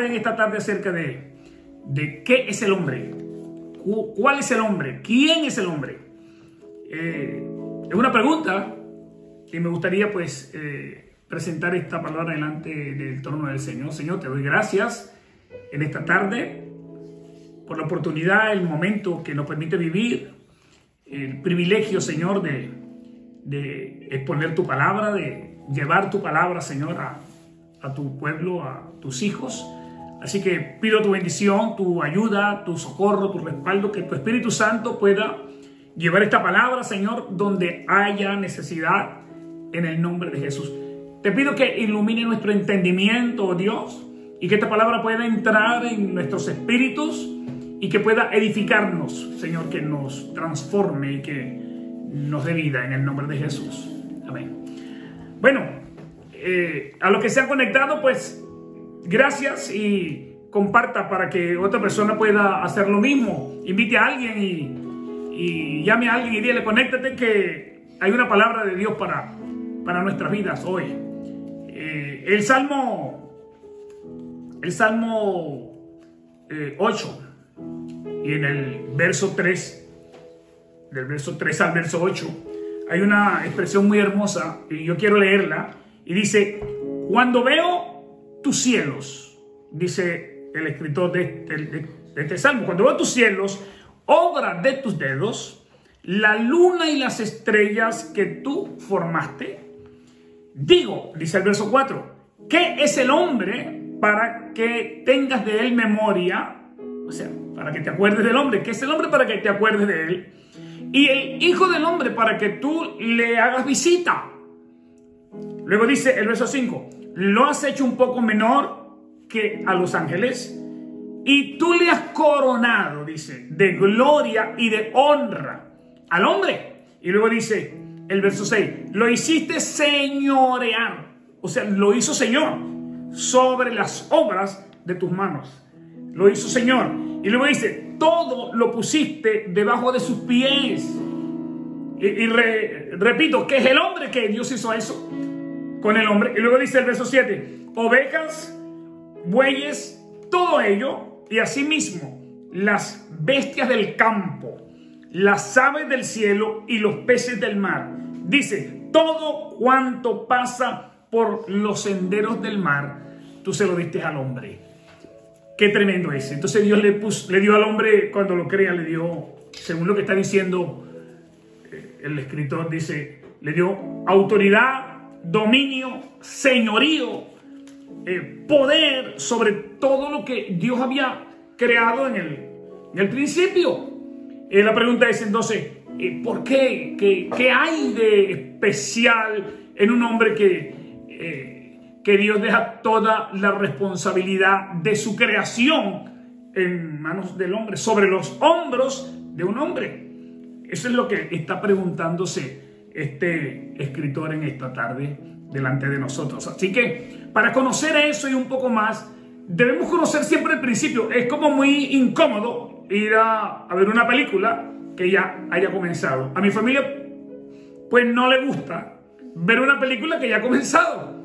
en esta tarde acerca de qué es el hombre, cuál es el hombre, quién es el hombre. Es una pregunta y me gustaría pues presentar esta palabra delante del trono del Señor. Señor, te doy gracias en esta tarde por la oportunidad, el momento que nos permite vivir, el privilegio, Señor, de exponer tu palabra, de llevar tu palabra, Señor, a tu pueblo, a tus hijos. Así que pido tu bendición, tu ayuda, tu socorro, tu respaldo, que tu Espíritu Santo pueda llevar esta palabra, Señor, donde haya necesidad, en el nombre de Jesús. Te pido que ilumine nuestro entendimiento, oh Dios, y que esta palabra pueda entrar en nuestros espíritus y que pueda edificarnos, Señor, que nos transforme y que nos dé vida en el nombre de Jesús. Amén. Bueno, a los que se han conectado, pues gracias, y comparta para que otra persona pueda hacer lo mismo. Invite a alguien y llame a alguien y dile: conéctate, que hay una palabra de Dios para nuestras vidas hoy. El Salmo 8, y en el verso 3, del verso 3 al verso 8, hay una expresión muy hermosa y yo quiero leerla. Y dice: cuando veo tus cielos, dice el escritor de este salmo, cuando veo tus cielos, obra de tus dedos, la luna y las estrellas que tú formaste, digo, dice el verso 4, ¿qué es el hombre para que tengas de él memoria? O sea, para que te acuerdes del hombre. ¿Qué es el hombre para que te acuerdes de él? Y el hijo del hombre para que tú le hagas visita. Luego dice el verso 5, lo has hecho un poco menor que a los ángeles y tú le has coronado, dice, de gloria y de honra al hombre. Y luego dice el verso 6, lo hiciste señorear, o sea, lo hizo Señor sobre las obras de tus manos. Lo hizo Señor. Y luego dice, todo lo pusiste debajo de sus pies. Repito, ¿qué es el hombre? Que Dios hizo eso con el hombre. Y luego dice el verso 7, ovejas, bueyes, todo ello, y asimismo las bestias del campo, las aves del cielo y los peces del mar. Dice, todo cuanto pasa por los senderos del mar, tú se lo diste al hombre. Qué tremendo es. Entonces Dios le dio al hombre, cuando lo crea, le dio, según lo que está diciendo el escritor, dice, le dio autoridad, dominio, señorío, poder sobre todo lo que Dios había creado en el principio. La pregunta es entonces, ¿por qué? ¿Qué hay de especial en un hombre que Dios deja toda la responsabilidad de su creación en manos del hombre, sobre los hombros de un hombre? Eso es lo que está preguntándose este escritor en esta tarde delante de nosotros. Así que para conocer eso y un poco más, debemos conocer siempre el principio. Es como muy incómodo ir a ver una película que ya haya comenzado. A mi familia pues no le gusta ver una película que ya ha comenzado.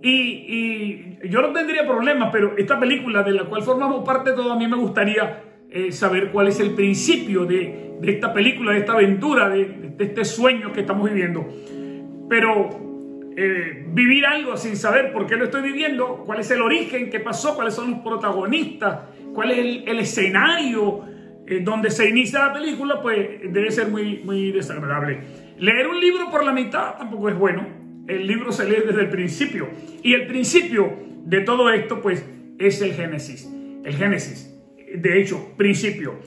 Y yo no tendría problemas, pero esta película de la cual formamos parte todos, a mí me gustaría saber cuál es el principio de esta película, de esta aventura, de este sueño que estamos viviendo. Pero vivir algo sin saber por qué lo estoy viviendo, cuál es el origen, qué pasó, cuáles son los protagonistas, cuál es el escenario donde se inicia la película, pues debe ser muy, muy desagradable. Leer un libro por la mitad tampoco es bueno. El libro se lee desde el principio. Y el principio de todo esto, pues, es el Génesis. El Génesis, de hecho, principio.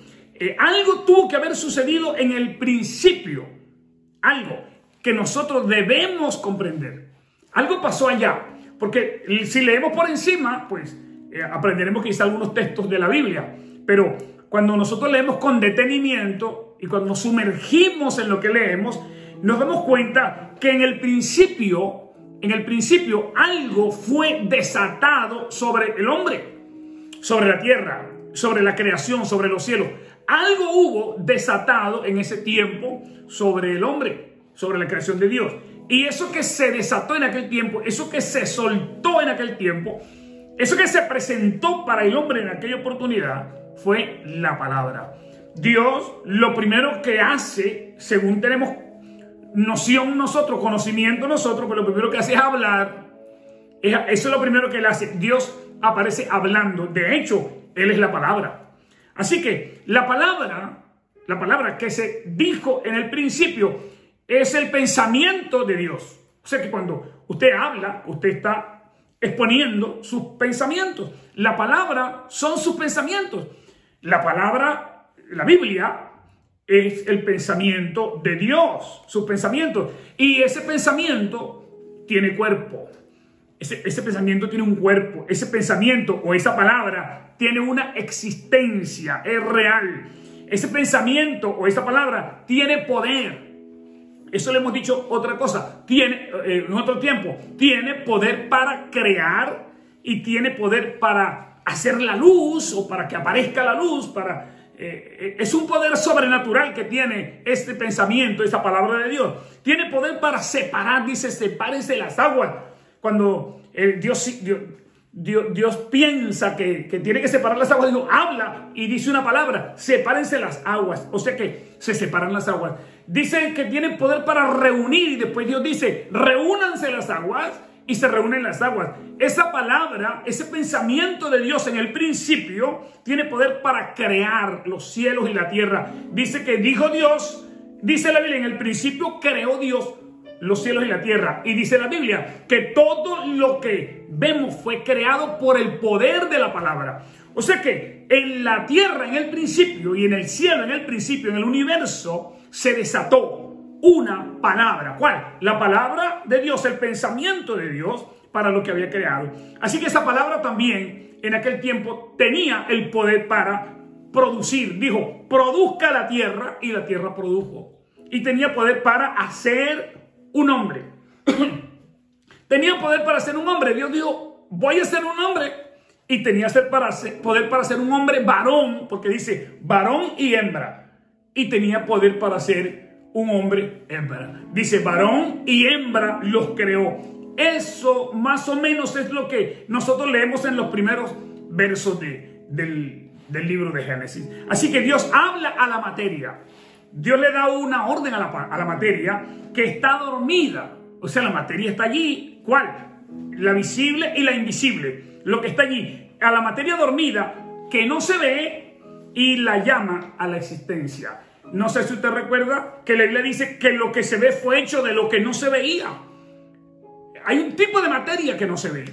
Algo tuvo que haber sucedido en el principio. Algo que nosotros debemos comprender. Algo pasó allá. Porque si leemos por encima, pues, aprenderemos quizá algunos textos de la Biblia. Pero cuando nosotros leemos con detenimiento y cuando nos sumergimos en lo que leemos, nos damos cuenta que en el principio algo fue desatado sobre el hombre, sobre la tierra, sobre la creación, sobre los cielos. Algo hubo desatado en ese tiempo sobre el hombre, sobre la creación de Dios. Y eso que se desató en aquel tiempo, eso que se soltó en aquel tiempo, Eso que se presentó para el hombre en aquella oportunidad fue la palabra. Dios lo primero que hace, según tenemos noción nosotros, conocimiento nosotros, pues lo primero que hace es hablar. Eso es lo primero que él hace. Dios aparece hablando. De hecho, él es la palabra. Así que la palabra que se dijo en el principio es el pensamiento de Dios. O sea que cuando usted habla, usted está exponiendo sus pensamientos. La palabra son sus pensamientos. La palabra, la Biblia, es el pensamiento de Dios, sus pensamientos. Y ese pensamiento tiene cuerpo. Ese pensamiento tiene un cuerpo. Ese pensamiento o esa palabra tiene una existencia, es real. Ese pensamiento o esa palabra tiene poder. Eso le hemos dicho otra cosa. Tiene, en otro tiempo, tiene poder para crear y tiene poder para hacer la luz o para que aparezca la luz. Es un poder sobrenatural que tiene este pensamiento, esta palabra de Dios. Tiene poder para separar, dice, sepárense las aguas. Cuando Dios piensa que tiene que separar las aguas, Dios habla y dice una palabra: sepárense las aguas. O sea que se separan las aguas. Dice que tiene poder para reunir y después Dios dice: reúnanse las aguas, y se reúnen las aguas. Esa palabra, ese pensamiento de Dios en el principio tiene poder para crear los cielos y la tierra. Dice que dijo Dios, dice la Biblia, en el principio creó Dios los cielos y la tierra. Y dice la Biblia que todo lo que vemos fue creado por el poder de la palabra. O sea que en la tierra en el principio y en el cielo en el principio, en el universo, se desató una palabra. ¿Cuál? La palabra de Dios, el pensamiento de Dios para lo que había creado. Así que esa palabra también en aquel tiempo tenía el poder para producir. Dijo: produzca la tierra, y la tierra produjo. Y tenía poder para hacer un hombre. Tenía poder para ser un hombre. Dios dijo: voy a ser un hombre. Y tenía poder para ser un hombre varón, porque dice varón y hembra. Y tenía poder para ser un hombre hembra. Dice varón y hembra los creó. Eso más o menos es lo que nosotros leemos en los primeros versos del libro de Génesis. Así que Dios habla a la materia. Dios le da una orden a la materia que está dormida. O sea, la materia está allí. ¿Cuál? La visible y la invisible. Lo que está allí. A la materia dormida que no se ve, y la llama a la existencia. No sé si usted recuerda que la Biblia dice que lo que se ve fue hecho de lo que no se veía. Hay un tipo de materia que no se ve,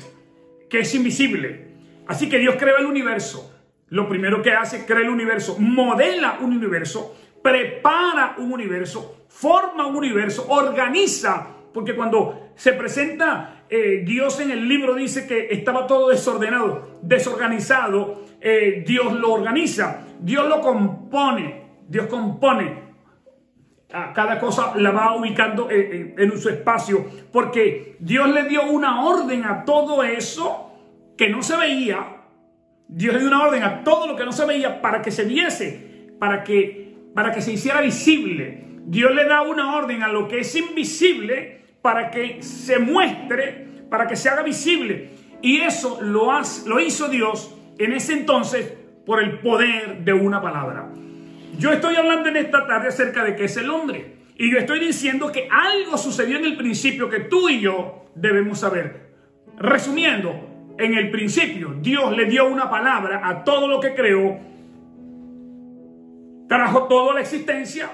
que es invisible. Así que Dios creó el universo. Lo primero que hace, crea el universo, modela un universo, prepara un universo, forma un universo, organiza. Porque cuando se presenta Dios en el libro, dice que estaba todo desordenado, desorganizado. Dios lo organiza, Dios lo compone. Dios compone a cada cosa, la va ubicando en su espacio, porque Dios le dio una orden a todo eso que no se veía. Dios le dio una orden a todo lo que no se veía para que se viese, para que se hiciera visible. Dios le da una orden a lo que es invisible para que se muestre, para que se haga visible. Y eso lo hizo Dios en ese entonces por el poder de una palabra. Yo estoy hablando en esta tarde acerca de qué es el hombre. Y yo estoy diciendo que algo sucedió en el principio que tú y yo debemos saber. Resumiendo, en el principio Dios le dio una palabra a todo lo que creó. Trajo toda la existencia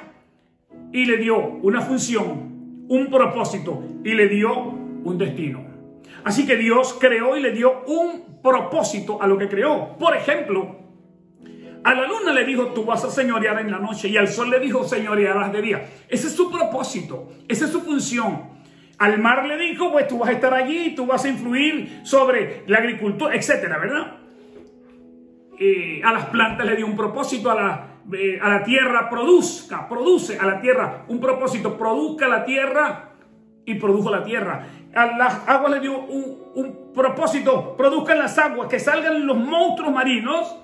y le dio una función, un propósito, y le dio un destino. Así que Dios creó y le dio un propósito a lo que creó. Por ejemplo, a la luna le dijo: tú vas a señorear en la noche, y al sol le dijo: señorearás de día. Ese es su propósito, esa es su función. Al mar le dijo: pues tú vas a estar allí, tú vas a influir sobre la agricultura, etcétera, ¿verdad? A las plantas le dio un propósito, a la tierra produce a la tierra un propósito, produzca la tierra, y produjo la tierra. A las aguas le dio un propósito, produzcan las aguas, que salgan los monstruos marinos.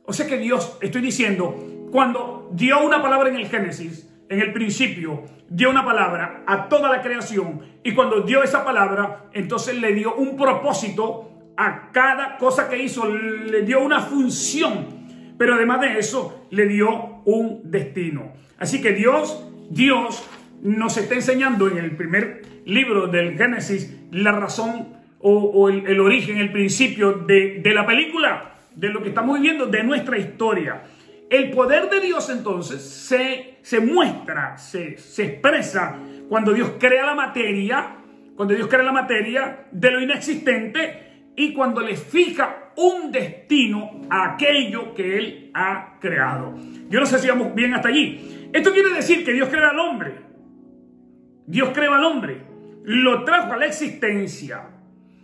O sea que Dios, estoy diciendo, cuando dio una palabra en el Génesis, en el principio, dio una palabra a toda la creación, y cuando dio esa palabra, entonces le dio un propósito a cada cosa que hizo, le dio una función, pero además de eso le dio un destino. Así que Dios nos está enseñando en el primer libro del Génesis la razón o el origen, el principio de la película, de lo que estamos viviendo, de nuestra historia. El poder de Dios entonces se muestra, se expresa cuando Dios crea la materia, de lo inexistente, y cuando le fija un destino a aquello que Él ha creado. Yo no sé si vamos bien hasta allí. Esto quiere decir que Dios crea al hombre. Dios creó al hombre, lo trajo a la existencia,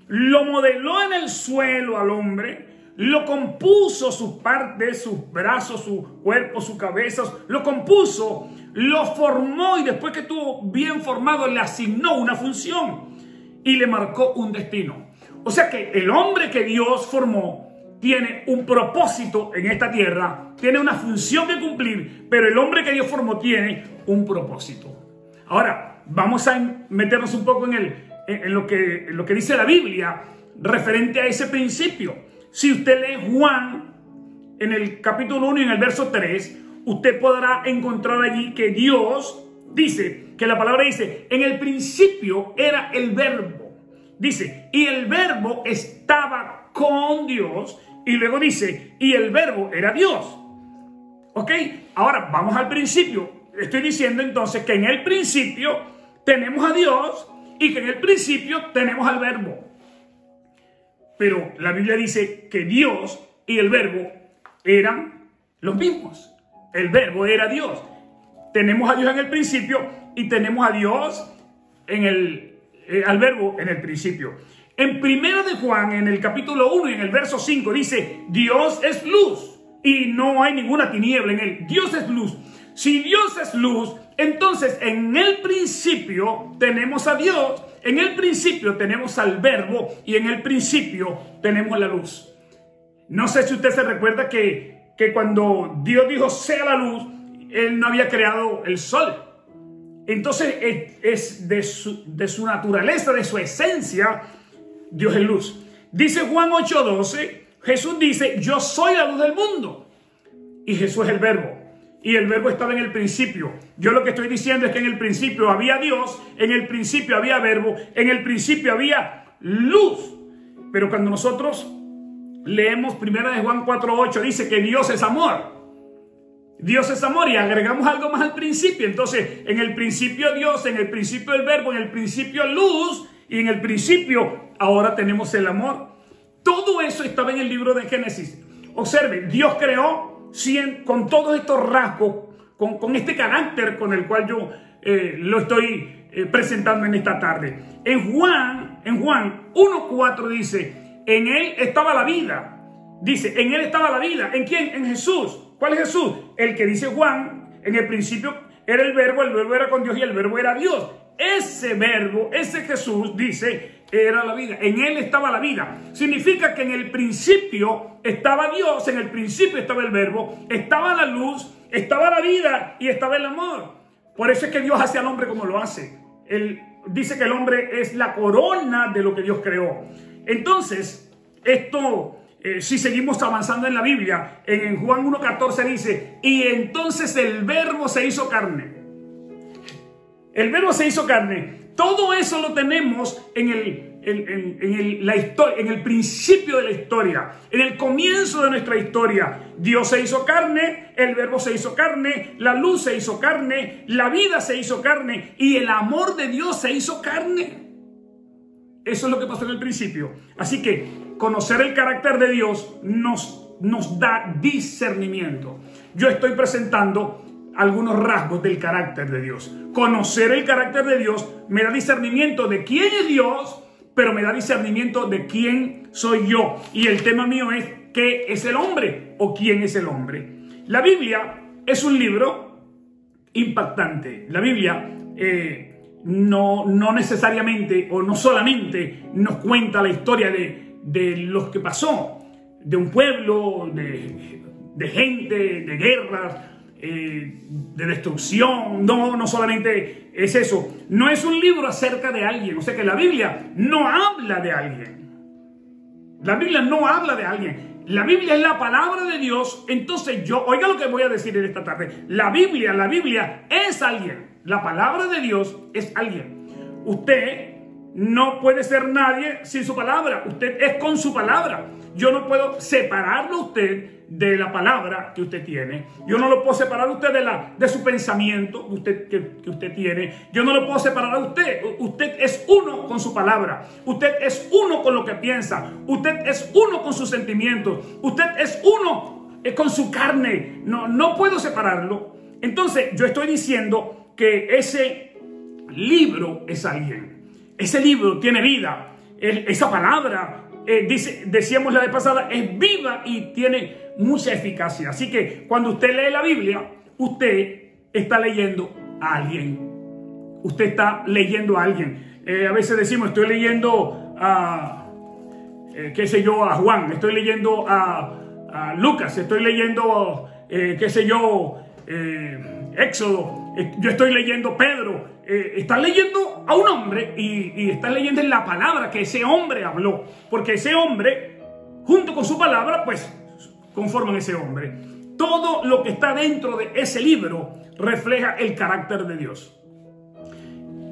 lo modeló en el suelo al hombre, lo compuso sus partes, sus brazos, su cuerpo, su cabeza, lo compuso, lo formó y después que estuvo bien formado le asignó una función y le marcó un destino. O sea que el hombre que Dios formó tiene un propósito en esta tierra, tiene una función que cumplir, pero el hombre que Dios formó tiene un propósito. Ahora, vamos a meternos un poco en lo que dice la Biblia referente a ese principio. Si usted lee Juan en el capítulo 1 y en el verso 3, usted podrá encontrar allí que Dios dice, que la palabra dice, en el principio era el verbo. Dice, y el verbo estaba con Dios, y luego dice, y el verbo era Dios. ¿Ok? Ahora vamos al principio. Estoy diciendo entonces que en el principio tenemos a Dios y que en el principio tenemos al verbo. Pero la Biblia dice que Dios y el verbo eran los mismos. El verbo era Dios. Tenemos a Dios en el principio y tenemos a Dios al verbo en el principio. En primera de Juan, en el capítulo 1 y en el verso 5 dice, Dios es luz y no hay ninguna tiniebla en él. Dios es luz. Si Dios es luz, entonces en el principio tenemos a Dios, en el principio tenemos al verbo y en el principio tenemos la luz. No sé si usted se recuerda que cuando Dios dijo sea la luz, Él no había creado el sol. Entonces es de su naturaleza, de su esencia, Dios es luz. Dice Juan 8:12, Jesús dice, yo soy la luz del mundo. Y Jesús es el verbo. Y el verbo estaba en el principio. Yo lo que estoy diciendo es que en el principio había Dios, en el principio había verbo, en el principio había luz. Pero cuando nosotros leemos 1 de Juan 4:8, dice que Dios es amor. Dios es amor y agregamos algo más al principio. Entonces, en el principio Dios, en el principio el verbo, en el principio luz y en el principio ahora tenemos el amor. Todo eso estaba en el libro de Génesis. Observe, Dios creó con todos estos rasgos, con este carácter con el cual yo lo estoy presentando en esta tarde. En Juan 1:4 dice, en él estaba la vida. Dice, en él estaba la vida. ¿En quién? En Jesús. ¿Cuál es Jesús? El que dice Juan, en el principio era el verbo era con Dios y el verbo era Dios. Ese verbo, ese Jesús, dice, era la vida. En él estaba la vida. Significa que en el principio estaba Dios, en el principio estaba el verbo, estaba la luz, estaba la vida y estaba el amor. Por eso es que Dios hace al hombre como lo hace. Él dice que el hombre es la corona de lo que Dios creó. Entonces, esto... si seguimos avanzando en la Biblia, en Juan 1:14 dice, y entonces el verbo se hizo carne. El verbo se hizo carne. Todo eso lo tenemos la historia, en el principio de la historia, en el comienzo de nuestra historia. Dios se hizo carne, el verbo se hizo carne, la luz se hizo carne, la vida se hizo carne y el amor de Dios se hizo carne. Eso es lo que pasó en el principio. Así que conocer el carácter de Dios nos da discernimiento. Yo estoy presentando algunos rasgos del carácter de Dios. Conocer el carácter de Dios me da discernimiento de quién es Dios, pero me da discernimiento de quién soy yo. Y el tema mío es ¿qué es el hombre? ¿O quién es el hombre? La Biblia es un libro impactante. La Biblia no necesariamente o no solamente nos cuenta la historia de lo que pasó, de un pueblo, de gente, de guerras, de destrucción. No solamente es eso. No es un libro acerca de alguien. O sea que la Biblia no habla de alguien. La Biblia no habla de alguien. La Biblia es la palabra de Dios. Entonces oiga lo que voy a decir en esta tarde. La Biblia es alguien. La palabra de Dios es alguien. Usted no puede ser nadie sin su palabra. Usted es con su palabra. Yo no puedo separarlo a usted de la palabra que usted tiene. Yo no lo puedo separar a usted de su pensamiento que usted tiene. Yo no lo puedo separar a usted. Usted es uno con su palabra. Usted es uno con lo que piensa. Usted es uno con sus sentimientos. Usted es uno con su carne. No puedo separarlo. Entonces yo estoy diciendo que ese libro es alguien. Ese libro tiene vida. Esa palabra, decíamos la vez pasada, es viva y tiene mucha eficacia. Así que cuando usted lee la Biblia, usted está leyendo a alguien. Usted está leyendo a alguien. A veces decimos, estoy leyendo a Juan, estoy leyendo a Lucas, estoy leyendo, Éxodo, yo estoy leyendo Pedro. Está leyendo a un hombre y está leyendo en la palabra que ese hombre habló, porque ese hombre, junto con su palabra, pues conforman ese hombre. Todo lo que está dentro de ese libro refleja el carácter de Dios.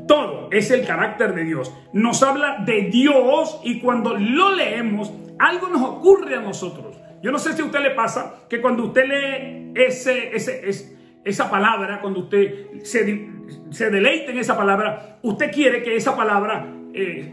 Todo es el carácter de Dios. Nos habla de Dios y cuando lo leemos, algo nos ocurre a nosotros. Yo no sé si a usted le pasa que cuando usted lee esa palabra, cuando usted se deleita en esa palabra, usted quiere que esa palabra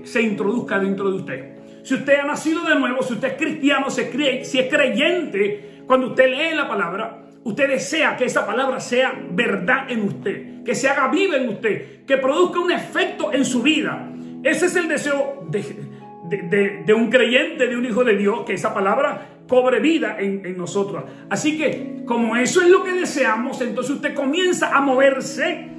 se introduzca dentro de usted. Si usted ha nacido de nuevo, si usted es cristiano, si es creyente, cuando usted lee la palabra, usted desea que esa palabra sea verdad en usted, que se haga viva en usted, que produzca un efecto en su vida. Ese es el deseo de un creyente, de un hijo de Dios, que esa palabra cobre vida en nosotros. Así que, como eso es lo que deseamos, entonces usted comienza a moverse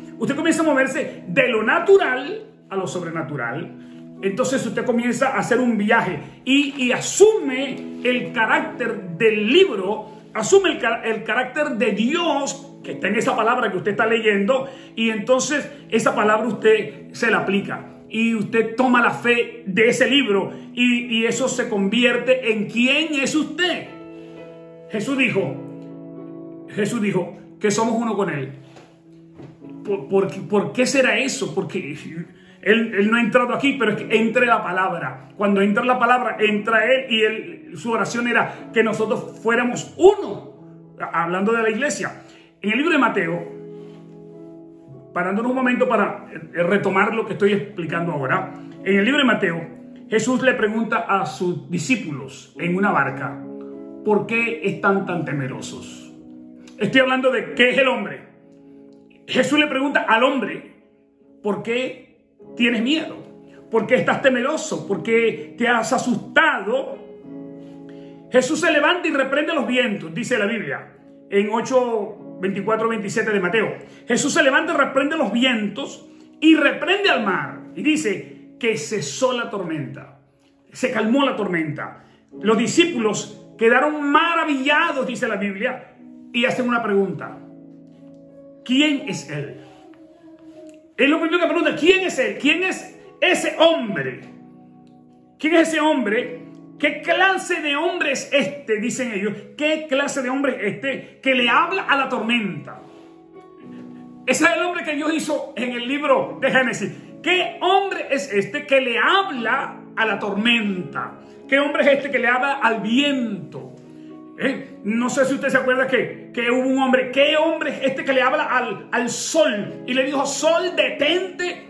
de lo natural a lo sobrenatural. Entonces usted comienza a hacer un viaje y asume el carácter del libro, asume el carácter de Dios que está en esa palabra que usted está leyendo, y entonces esa palabra usted se la aplica. Y usted toma la fe de ese libro y eso se convierte en quién es usted. Jesús dijo que somos uno con Él. ¿Por qué será eso? Porque Él no ha entrado aquí, pero es que entre la palabra. Cuando entra la palabra, entra Él y su oración era que nosotros fuéramos uno. Hablando de la iglesia. En el libro de Mateo, parándonos un momento para retomar lo que estoy explicando ahora. En el libro de Mateo, Jesús le pregunta a sus discípulos en una barca, ¿por qué están tan temerosos? Estoy hablando de qué es el hombre. Jesús le pregunta al hombre, ¿por qué tienes miedo? ¿Por qué estás temeroso? ¿Por qué te has asustado? Jesús se levanta y reprende los vientos, dice la Biblia, en 8:24-27 de Mateo. Jesús se levanta y reprende los vientos y reprende al mar. Y dice que cesó la tormenta. Se calmó la tormenta. Los discípulos quedaron maravillados, dice la Biblia, y hacen una pregunta. ¿Quién es Él? Es lo primero que pregunta. ¿Quién es Él? ¿Quién es ese hombre? ¿Quién es ese hombre? ¿Qué clase de hombre es este? Dicen ellos. ¿Qué clase de hombre es este que le habla a la tormenta? Ese es el hombre que Dios hizo en el libro de Génesis. ¿Qué hombre es este que le habla a la tormenta? ¿Qué hombre es este que le habla al viento? No sé si usted se acuerda que hubo un hombre. ¿Qué hombre es este que le habla al sol? Y le dijo, sol, detente.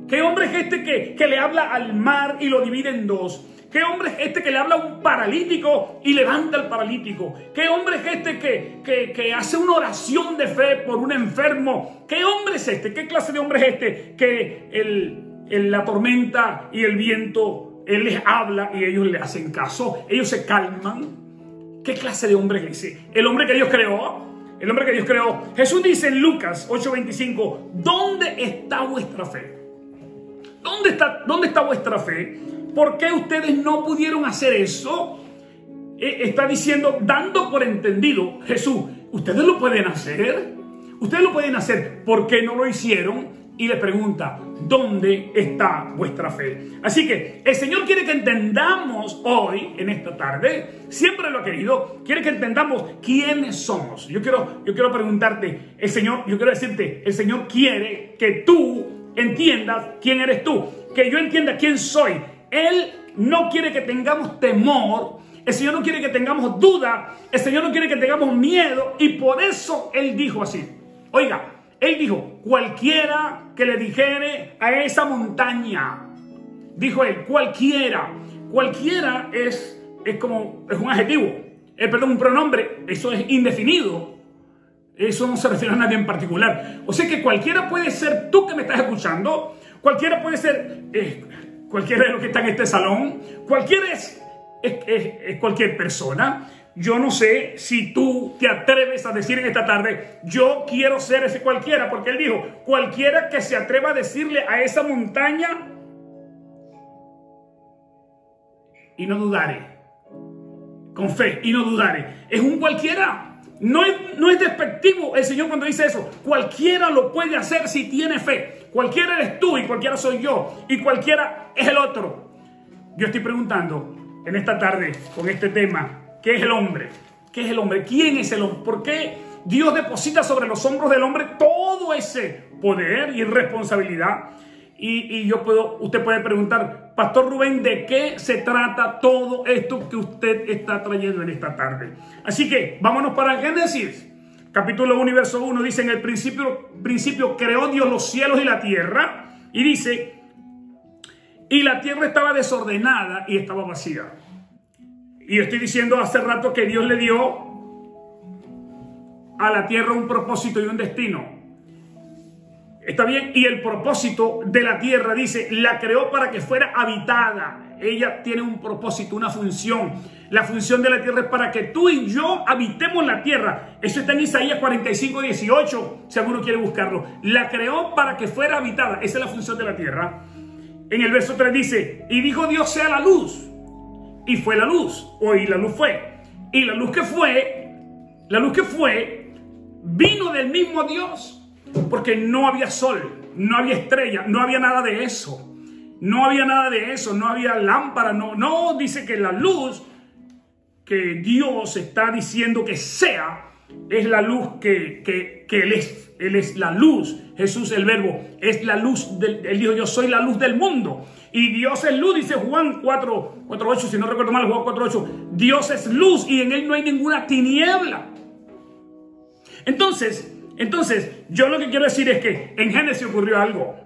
¿Qué hombre es este que le habla al mar y lo divide en dos? ¿Qué hombre es este que le habla a un paralítico y levanta al paralítico? ¿Qué hombre es este que hace una oración de fe por un enfermo? ¿Qué hombre es este? ¿Qué clase de hombre es este que la tormenta y el viento, Él les habla y ellos le hacen caso? Ellos se calman. ¿Qué clase de hombre es ese? El hombre que Dios creó. El hombre que Dios creó. Jesús dice en Lucas 8:25, ¿dónde está vuestra fe? ¿Dónde está vuestra fe? ¿Por qué ustedes no pudieron hacer eso? Está diciendo, dando por entendido, Jesús, ustedes lo pueden hacer. Ustedes lo pueden hacer. ¿Por qué no lo hicieron? y le pregunta, ¿dónde está vuestra fe? Así que el Señor quiere que entendamos hoy, en esta tarde, siempre lo ha querido, quiere que entendamos quiénes somos. Yo quiero preguntarte, yo quiero decirte, el Señor quiere que tú entiendas quién eres tú, que yo entienda quién soy. Él no quiere que tengamos temor, el Señor no quiere que tengamos duda, el Señor no quiere que tengamos miedo, y por eso Él dijo así. Oiga, Él dijo, cualquiera que le dijere a esa montaña, dijo Él, cualquiera es un adjetivo, perdón, un pronombre, eso es indefinido, eso no se refiere a nadie en particular. O sea que cualquiera puede ser tú que me estás escuchando, cualquiera puede ser cualquiera de los que está en este salón, cualquiera es cualquier persona. Yo no sé si tú te atreves a decir en esta tarde, yo quiero ser ese cualquiera, porque Él dijo, cualquiera que se atreva a decirle a esa montaña y no dudare, con fe y no dudare. Es un cualquiera, no es despectivo el Señor cuando dice eso. Cualquiera lo puede hacer si tiene fe. Cualquiera eres tú y cualquiera soy yo y cualquiera es el otro. Yo estoy preguntando en esta tarde con este tema, ¿qué es el hombre? ¿Qué es el hombre? ¿Quién es el hombre? ¿Por qué Dios deposita sobre los hombros del hombre todo ese poder y responsabilidad? Y usted puede preguntar, Pastor Rubén, ¿de qué se trata todo esto que usted está trayendo en esta tarde? Así que vámonos para Génesis, capítulo 1 y verso 1. Dice, en el principio creó Dios los cielos y la tierra. Y dice, y la tierra estaba desordenada y estaba vacía. Y yo estoy diciendo hace rato que Dios le dio a la tierra un propósito y un destino. ¿Está bien? Y el propósito de la tierra, dice, la creó para que fuera habitada. Ella tiene un propósito, una función. La función de la tierra es para que tú y yo habitemos la tierra. Eso está en Isaías 45:18, si alguno quiere buscarlo. La creó para que fuera habitada. Esa es la función de la tierra. En el verso 3 dice, y dijo Dios sea la luz. Y fue la luz, y la luz fue. Y la luz que fue, vino del mismo Dios. Porque no había sol, no había estrella, no había nada de eso. No había nada de eso, no había lámpara, no dice que la luz que Dios está diciendo que sea, es la luz que Él es. Él es la luz. Jesús, el verbo, es la luz. Él dijo, yo soy la luz del mundo. Y Dios es luz, dice Juan 4:8, si no recuerdo mal, Juan 4:8. Dios es luz y en Él no hay ninguna tiniebla. Entonces, yo lo que quiero decir es que en Génesis ocurrió algo.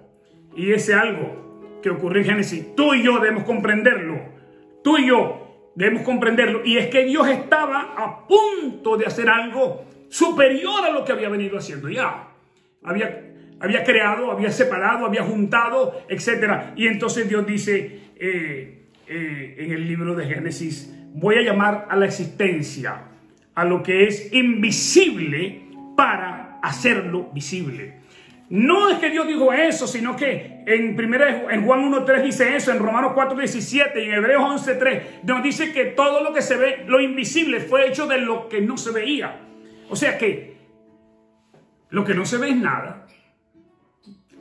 Y ese algo que ocurrió en Génesis, tú y yo debemos comprenderlo. Tú y yo debemos comprenderlo. Y es que Dios estaba a punto de hacer algo superior a lo que había venido haciendo ya. Había creado, había separado, había juntado, etc. Y entonces Dios dice en el libro de Génesis, voy a llamar a la existencia, a lo que es invisible para hacerlo visible. No es que Dios dijo eso, sino que en Juan 1:3 dice eso, en Romanos 4:17 y en Hebreos 11:3 nos dice que todo lo que se ve, lo invisible, fue hecho de lo que no se veía. O sea que lo que no se ve es nada.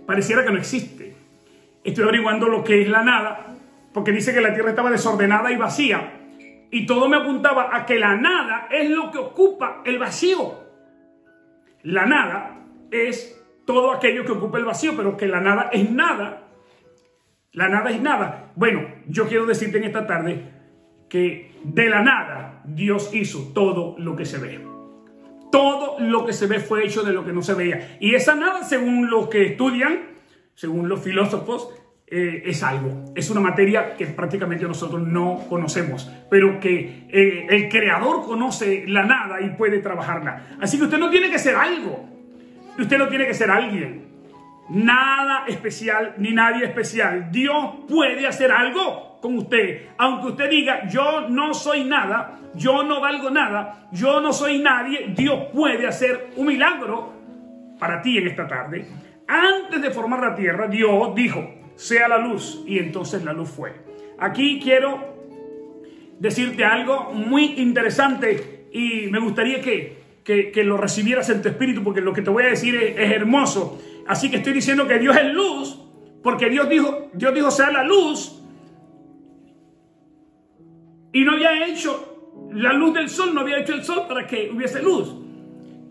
Pareciera que no existe. Estoy averiguando lo que es la nada, porque dice que la tierra estaba desordenada y vacía. Y todo me apuntaba a que la nada es lo que ocupa el vacío. La nada es todo aquello que ocupa el vacío, pero que la nada es nada. La nada es nada. Bueno, yo quiero decirte en esta tarde que de la nada Dios hizo todo lo que se ve. Todo lo que se ve fue hecho de lo que no se veía. Y esa nada, según los que estudian, según los filósofos, es algo. Es una materia que prácticamente nosotros no conocemos, pero que el Creador conoce la nada y puede trabajarla. Así que usted no tiene que ser algo. Usted no tiene que ser alguien. Nada especial ni nadie especial. Dios puede hacer algo con usted. Aunque usted diga, yo no soy nada, yo no valgo nada, yo no soy nadie, Dios puede hacer un milagro para ti en esta tarde. Antes de formar la tierra, Dios dijo, sea la luz, y entonces la luz fue. Aquí quiero decirte algo muy interesante y me gustaría que lo recibieras en tu espíritu, porque lo que te voy a decir es hermoso. Así que estoy diciendo que Dios es luz, porque Dios dijo sea la luz, y no había hecho la luz del sol, no había hecho el sol para que hubiese luz.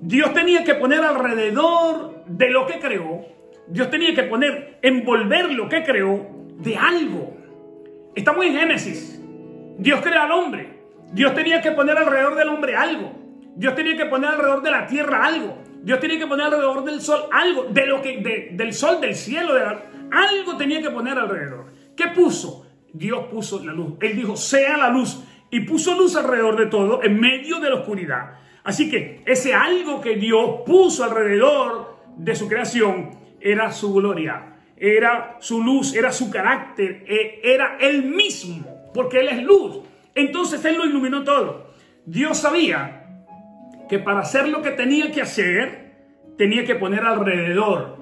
Dios tenía que poner alrededor de lo que creó, Dios tenía que envolver lo que creó de algo. Estamos en Génesis. Dios crea al hombre. Dios tenía que poner alrededor del hombre algo. Dios tenía que poner alrededor de la tierra algo. Dios tenía que poner alrededor del sol algo. Del sol, del cielo, algo tenía que poner alrededor. ¿Qué puso? Dios puso la luz. Él dijo, sea la luz. Y puso luz alrededor de todo, en medio de la oscuridad. Así que ese algo que Dios puso alrededor de su creación era su gloria, era su luz, era su carácter, era Él mismo, porque Él es luz. Entonces Él lo iluminó todo. Dios sabía que para hacer lo que tenía que hacer, tenía que poner alrededor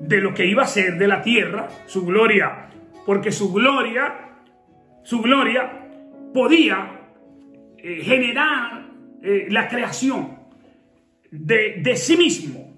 de lo que iba a ser de la tierra su gloria, porque su gloria podía generar la creación de sí mismo.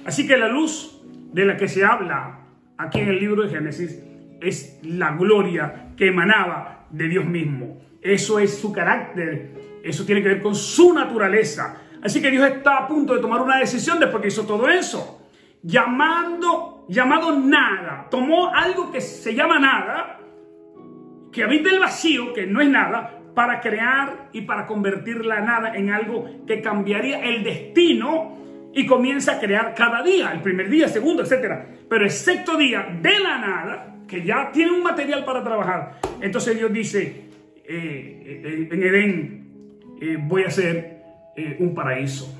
Así que la luz de la que se habla aquí en el libro de Génesis es la gloria que emanaba de Dios mismo. Eso es su carácter, eso tiene que ver con su naturaleza. Así que Dios está a punto de tomar una decisión después que hizo todo eso. Llamado nada, tomó algo que se llama nada, que habita el vacío, que no es nada, para crear y para convertir la nada en algo que cambiaría el destino y comienza a crear cada día, el primer día, segundo, etc. Pero el sexto día de la nada, que ya tiene un material para trabajar, entonces Dios dice, en Edén voy a hacer un paraíso.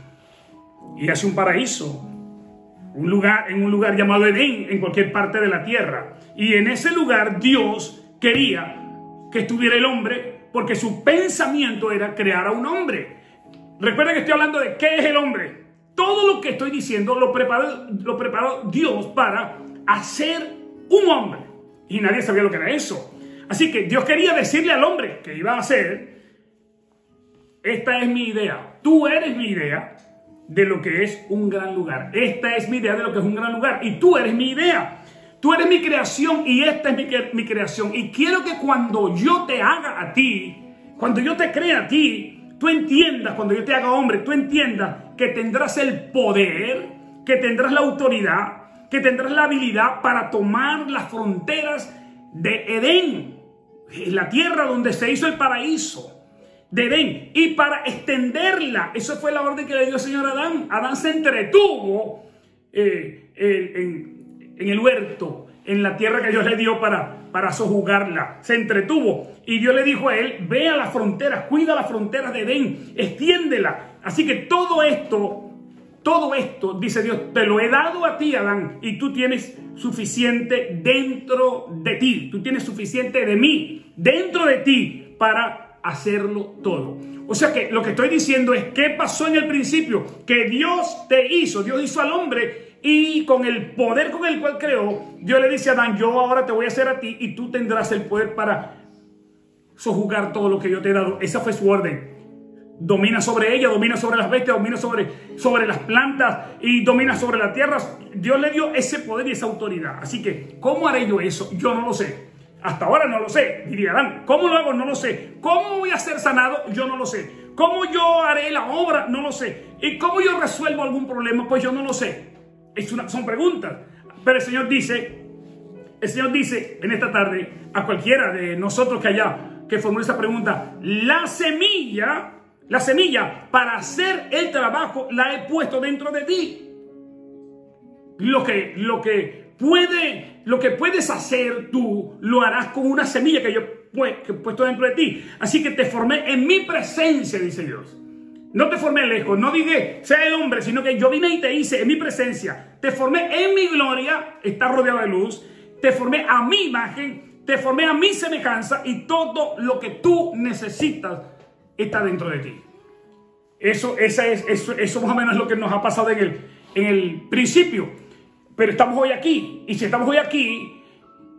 Y hace un paraíso, en un lugar llamado Edén, en cualquier parte de la tierra. Y en ese lugar Dios quería que estuviera el hombre, porque su pensamiento era crear a un hombre. Recuerda que estoy hablando de qué es el hombre. Todo lo que estoy diciendo lo preparó Dios para hacer un hombre. Y nadie sabía lo que era eso. Así que Dios quería decirle al hombre que iba a hacer, esta es mi idea, tú eres mi idea de lo que es un gran lugar. Esta es mi idea de lo que es un gran lugar. Y tú eres mi idea. Tú eres mi creación y esta es mi creación. Y quiero que cuando yo te haga a ti, cuando yo te crea a ti, tú entiendas, cuando yo te haga hombre, tú entiendas que tendrás el poder, que tendrás la autoridad, que tendrás la habilidad para tomar las fronteras de Edén, la tierra donde se hizo el paraíso de Edén, y para extenderla. Eso fue la orden que le dio el Señor a Adán. Adán se entretuvo en el huerto, en la tierra que Dios le dio para sojuzgarla. Se entretuvo y Dios le dijo a él, ve a las fronteras, cuida las fronteras de Edén, extiéndela. Así que todo esto, dice Dios, te lo he dado a ti, Adán, y tú tienes suficiente dentro de ti, tú tienes suficiente de mí dentro de ti para hacerlo todo. O sea que lo que estoy diciendo es qué pasó en el principio, que Dios hizo al hombre. Y con el poder con el cual creó, Dios le dice a Adán, yo ahora te voy a hacer a ti y tú tendrás el poder para sojuzgar todo lo que yo te he dado. Esa fue su orden. Domina sobre ella, domina sobre las bestias, domina sobre las plantas y domina sobre la tierra. Dios le dio ese poder y esa autoridad. Así que, ¿cómo haré yo eso? Yo no lo sé. Hasta ahora no lo sé, diría Adán. ¿Cómo lo hago? No lo sé. ¿Cómo voy a ser sanado? Yo no lo sé. ¿Cómo yo haré la obra? No lo sé. ¿Y cómo yo resuelvo algún problema? Pues yo no lo sé. Son preguntas, pero el Señor dice en esta tarde a cualquiera de nosotros que formule esa pregunta, la semilla para hacer el trabajo la he puesto dentro de ti. Lo que puedes hacer tú lo harás con una semilla que he puesto dentro de ti. Así que te formé en mi presencia, dice Dios. No te formé lejos, no dije sea el hombre, sino que yo vine y te hice en mi presencia. Te formé en mi gloria, estás rodeado de luz. Te formé a mi imagen, te formé a mi semejanza y todo lo que tú necesitas está dentro de ti. Eso más o menos es lo que nos ha pasado en el principio. Pero estamos hoy aquí. Y si estamos hoy aquí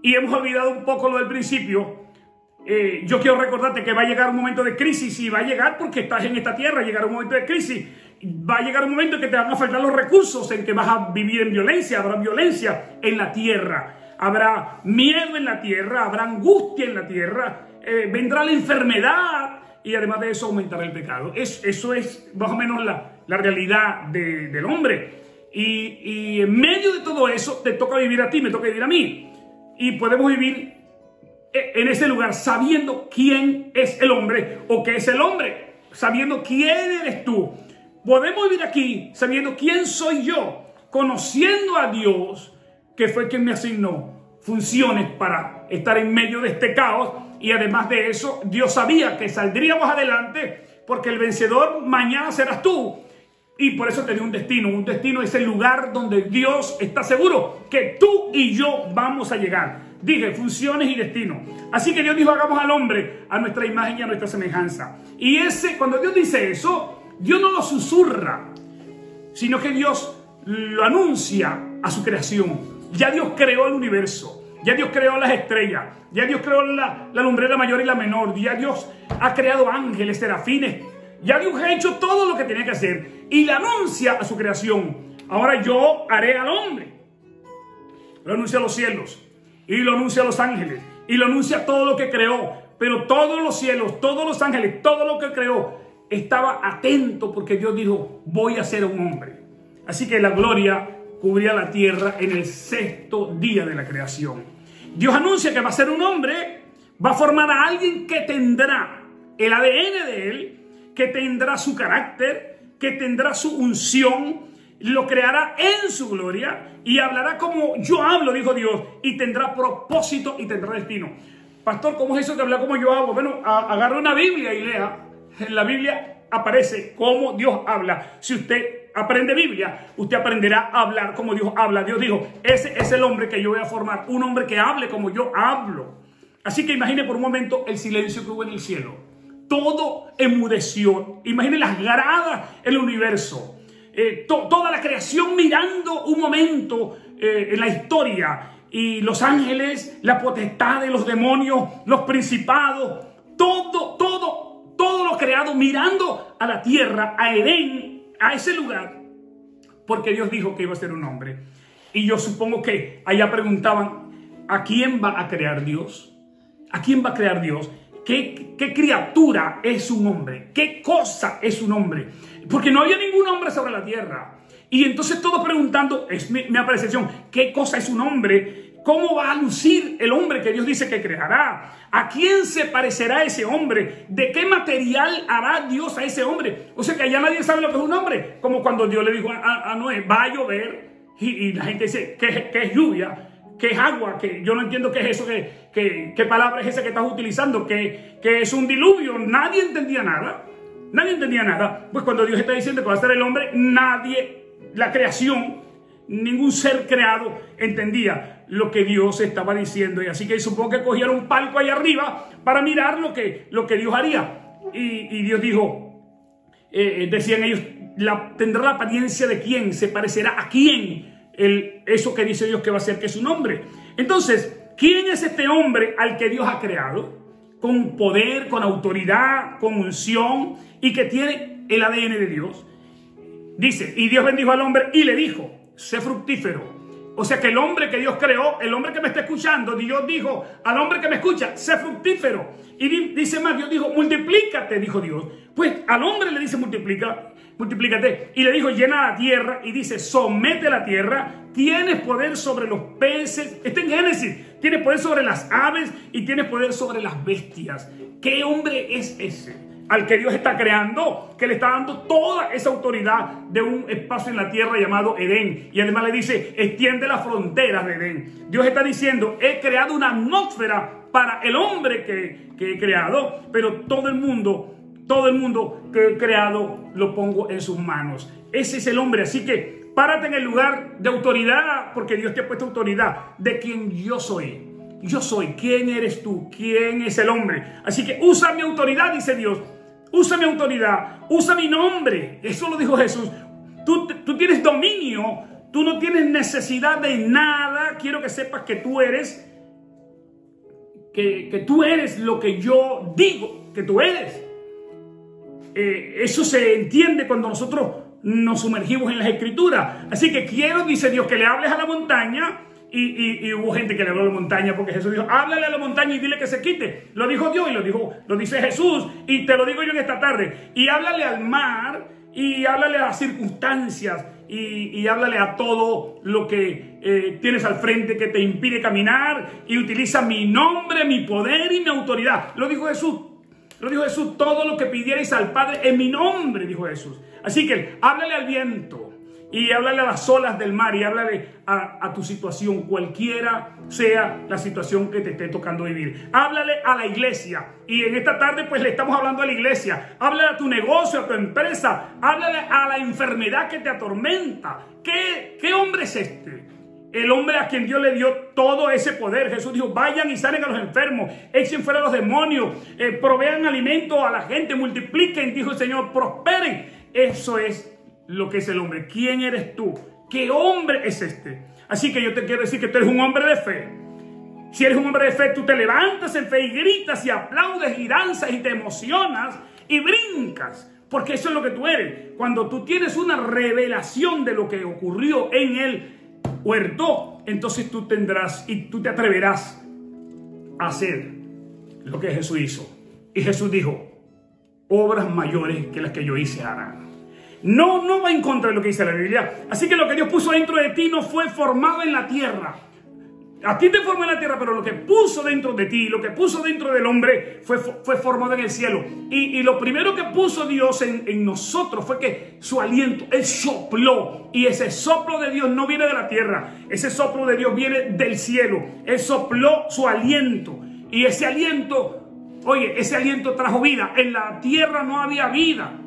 y hemos olvidado un poco lo del principio, yo quiero recordarte que va a llegar un momento de crisis y va a llegar porque estás en esta tierra, llegará un momento de crisis Va a llegar un momento en que te van a faltar los recursos, en que vas a vivir en violencia. Habrá violencia en la tierra, habrá miedo en la tierra, habrá angustia en la tierra, vendrá la enfermedad y además de eso aumentará el pecado. Eso es más o menos la realidad del hombre. Y en medio de todo eso te toca vivir a ti, me toca vivir a mí. Y podemos vivir en ese lugar sabiendo quién es el hombre o qué es el hombre, sabiendo quién eres tú. Podemos vivir aquí sabiendo quién soy yo, conociendo a Dios, que fue quien me asignó funciones para estar en medio de este caos. Y además de eso, Dios sabía que saldríamos adelante porque el vencedor mañana serás tú. Y por eso tenía un destino. Un destino es el lugar donde Dios está seguro que tú y yo vamos a llegar. Dije, funciones y destino. Así que Dios dijo, hagamos al hombre a nuestra imagen y a nuestra semejanza. Y cuando Dios dice eso, Dios no lo susurra, sino que Dios lo anuncia a su creación. Ya Dios creó el universo. Ya Dios creó las estrellas. Ya Dios creó la lumbrera mayor y la menor. Ya Dios ha creado ángeles, serafines. Ya Dios ha hecho todo lo que tenía que hacer. Y le anuncia a su creación. Ahora yo haré al hombre. Lo anuncia a los cielos. Y lo anuncia a los ángeles. Y lo anuncia a todo lo que creó. Pero todos los cielos, todos los ángeles, todo lo que creó, estaba atento porque Dios dijo, voy a ser un hombre. Así que la gloria cubría la tierra en el 6º día de la creación. Dios anuncia que va a ser un hombre, va a formar a alguien que tendrá el ADN de él, que tendrá su carácter, que tendrá su unción, lo creará en su gloria y hablará como yo hablo, dijo Dios, y tendrá propósito y tendrá destino. Pastor, ¿cómo es eso de hablar como yo hablo? Bueno, agarre una Biblia y lea. En la Biblia aparece cómo Dios habla. Si usted aprende Biblia, usted aprenderá a hablar como Dios habla. Dios dijo, ese es el hombre que yo voy a formar, un hombre que hable como yo hablo. Así que imagine por un momento el silencio que hubo en el cielo. Todo enmudeció. Imagine las gradas en el universo. Toda la creación mirando un momento en la historia. Y los ángeles, la potestad de los demonios, los principados, todo lo creado mirando a la tierra, a Edén, a ese lugar. Porque Dios dijo que iba a ser un hombre. Y yo supongo que allá preguntaban, ¿a quién va a crear Dios? ¿A quién va a crear Dios? ¿Qué criatura es un hombre? ¿Qué cosa es un hombre? Porque no había ningún hombre sobre la tierra. Y entonces todos preguntando, es mi apreciación, ¿qué cosa es un hombre? ¿Cómo va a lucir el hombre que Dios dice que creará? ¿A quién se parecerá ese hombre? ¿De qué material hará Dios a ese hombre? O sea que allá nadie sabe lo que es un hombre. Como cuando Dios le dijo a Noé, va a llover. Y la gente dice, ¿qué es lluvia? ¿Qué es agua? Que yo no entiendo qué es eso, qué palabra es esa que estás utilizando, que es un diluvio. Nadie entendía nada. Nadie entendía nada. Pues cuando Dios está diciendo que va a ser el hombre, nadie, la creación, ningún ser creado entendía lo que Dios estaba diciendo. Y así que supongo que cogieron un palco allá arriba para mirar lo que Dios haría. Y Dios dijo, decían ellos, tendrá la apariencia de quién, se parecerá a quién. Eso que dice Dios que va a ser, que es su nombre. Entonces, ¿quién es este hombre al que Dios ha creado? Con poder, con autoridad, con unción y que tiene el ADN de Dios. Dice, y Dios bendijo al hombre y le dijo, sé fructífero. O sea que el hombre que Dios creó, el hombre que me está escuchando, Dios dijo al hombre que me escucha, sé fructífero. Y dice más, Dios dijo, multiplícate, dijo Dios. Pues al hombre le dice multiplícate. Y le dijo, llena la tierra. Y dice, somete la tierra. Tienes poder sobre los peces. Está en Génesis. Tienes poder sobre las aves y tienes poder sobre las bestias. ¿Qué hombre es ese al que Dios está creando, que le está dando toda esa autoridad de un espacio en la tierra llamado Edén? Y además le dice, extiende las fronteras de Edén. Dios está diciendo, he creado una atmósfera para el hombre que he creado, pero todo el mundo que he creado lo pongo en sus manos. Ese es el hombre. Así que párate en el lugar de autoridad, porque Dios te ha puesto autoridad de quien yo soy. Yo soy. ¿Quién eres tú? ¿Quién es el hombre? Así que usa mi autoridad, dice Dios. Usa mi autoridad. Usa mi nombre. Eso lo dijo Jesús. Tú tienes dominio. Tú no tienes necesidad de nada. Quiero que sepas que tú eres. Que tú eres lo que yo digo que tú eres. Eso se entiende cuando nosotros nos sumergimos en las Escrituras. Así que quiero, dice Dios, que le hables a la montaña. Y hubo gente que le habló a la montaña porque Jesús dijo, háblale a la montaña y dile que se quite. Lo dijo Dios y lo dice Jesús, y te lo digo yo en esta tarde. Y háblale al mar, y háblale a las circunstancias, y háblale a todo lo que tienes al frente que te impide caminar, y utiliza mi nombre, mi poder y mi autoridad. Lo dijo Jesús. Lo dijo Jesús, todo lo que pidierais al Padre en mi nombre, dijo Jesús. Así que háblale al viento, y háblale a las olas del mar, y háblale a tu situación, cualquiera sea la situación que te esté tocando vivir. Háblale a la iglesia, y en esta tarde pues le estamos hablando a la iglesia. Háblale a tu negocio, a tu empresa, háblale a la enfermedad que te atormenta. ¿Qué hombre es este? El hombre a quien Dios le dio todo ese poder. Jesús dijo, vayan y salen a los enfermos, echen fuera a los demonios, provean alimento a la gente, multipliquen, dijo el Señor, prosperen. Eso es lo que es el hombre. ¿Quién eres tú? ¿Qué hombre es este? Así que yo te quiero decir que tú eres un hombre de fe. Si eres un hombre de fe, tú te levantas en fe y gritas y aplaudes y danzas y te emocionas y brincas, porque eso es lo que tú eres. Cuando tú tienes una revelación de lo que ocurrió en el huerto, entonces tú tendrás y tú te atreverás a hacer lo que Jesús hizo. Y Jesús dijo, obras mayores que las que yo hice harán. No va en contra de lo que dice la Biblia. Así que lo que Dios puso dentro de ti no fue formado en la tierra. A ti te formó en la tierra, pero lo que puso dentro de ti, lo que puso dentro del hombre fue formado en el cielo. Y lo primero que puso Dios en nosotros fue que su aliento, Él sopló. Y ese soplo de Dios no viene de la tierra. Ese soplo de Dios viene del cielo. Él sopló su aliento. Y ese aliento, oye, ese aliento trajo vida. En la tierra no había vida.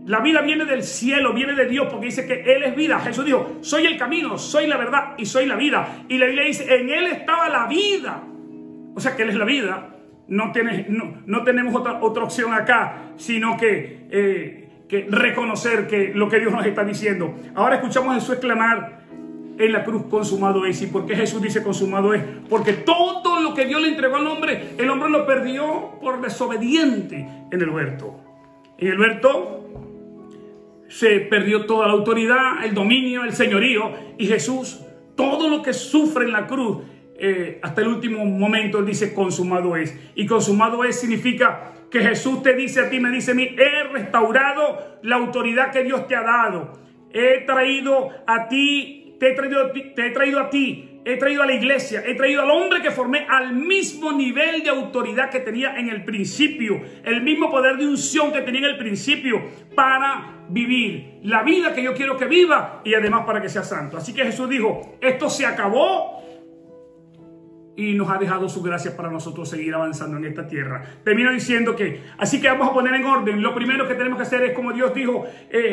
La vida viene del cielo, viene de Dios, porque dice que Él es vida. Jesús dijo, soy el camino, soy la verdad y soy la vida. Y la Biblia dice, en Él estaba la vida. O sea que Él es la vida. No tenemos otra opción acá, sino que reconocer que lo que Dios nos está diciendo. Ahora escuchamos a Jesús exclamar en la cruz, consumado es. ¿Y por qué Jesús dice consumado es? Porque todo lo que Dios le entregó al hombre, el hombre lo perdió por desobediente en el huerto. En el huerto se perdió toda la autoridad, el dominio, el señorío. Y Jesús, todo lo que sufre en la cruz, hasta el último momento, Él dice consumado es. Y consumado es significa que Jesús te dice a ti, me dice a mí, he restaurado la autoridad que Dios te ha dado. He traído a ti, te he traído a ti, he traído a la iglesia, he traído al hombre que formé al mismo nivel de autoridad que tenía en el principio, el mismo poder de unción que tenía en el principio, para vivir la vida que yo quiero que viva y además para que sea santo. Así que Jesús dijo, esto se acabó y nos ha dejado su gracia para nosotros seguir avanzando en esta tierra. Termino diciendo que, así que vamos a poner en orden. Lo primero que tenemos que hacer es, como Dios dijo,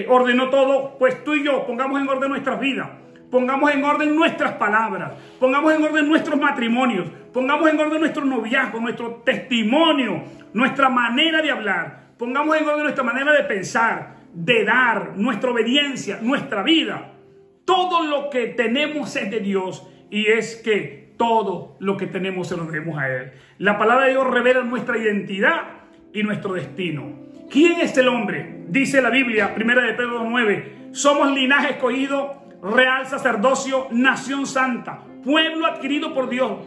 ordenó todo, pues tú y yo pongamos en orden nuestras vidas. Pongamos en orden nuestras palabras, pongamos en orden nuestros matrimonios, pongamos en orden nuestro noviazgo, nuestro testimonio, nuestra manera de hablar, pongamos en orden nuestra manera de pensar, de dar, nuestra obediencia, nuestra vida. Todo lo que tenemos es de Dios y es que todo lo que tenemos se lo debemos a Él. La palabra de Dios revela nuestra identidad y nuestro destino. ¿Quién es el hombre? Dice la Biblia, 1 de Pedro 9, somos linaje escogido, real sacerdocio, nación santa, pueblo adquirido por Dios.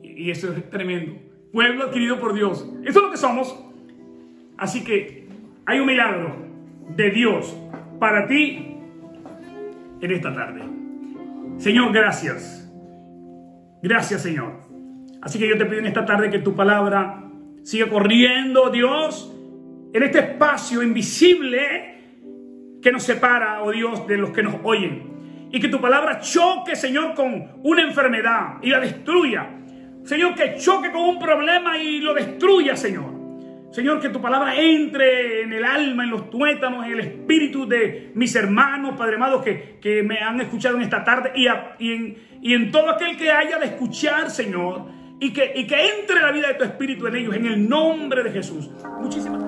Y eso es tremendo. Pueblo adquirido por Dios. Eso es lo que somos. Así que hay un milagro de Dios para ti en esta tarde. Señor, gracias. Gracias, Señor. Así que yo te pido en esta tarde que tu palabra siga corriendo, Dios, en este espacio invisible que nos separa, oh Dios, de los que nos oyen. Y que tu palabra choque, Señor, con una enfermedad y la destruya. Señor, que choque con un problema y lo destruya, Señor. Señor, que tu palabra entre en el alma, en los tuétanos, en el espíritu de mis hermanos, Padre amado, que me han escuchado en esta tarde y en todo aquel que haya de escuchar, Señor, y que entre la vida de tu espíritu en ellos, en el nombre de Jesús. Muchísimas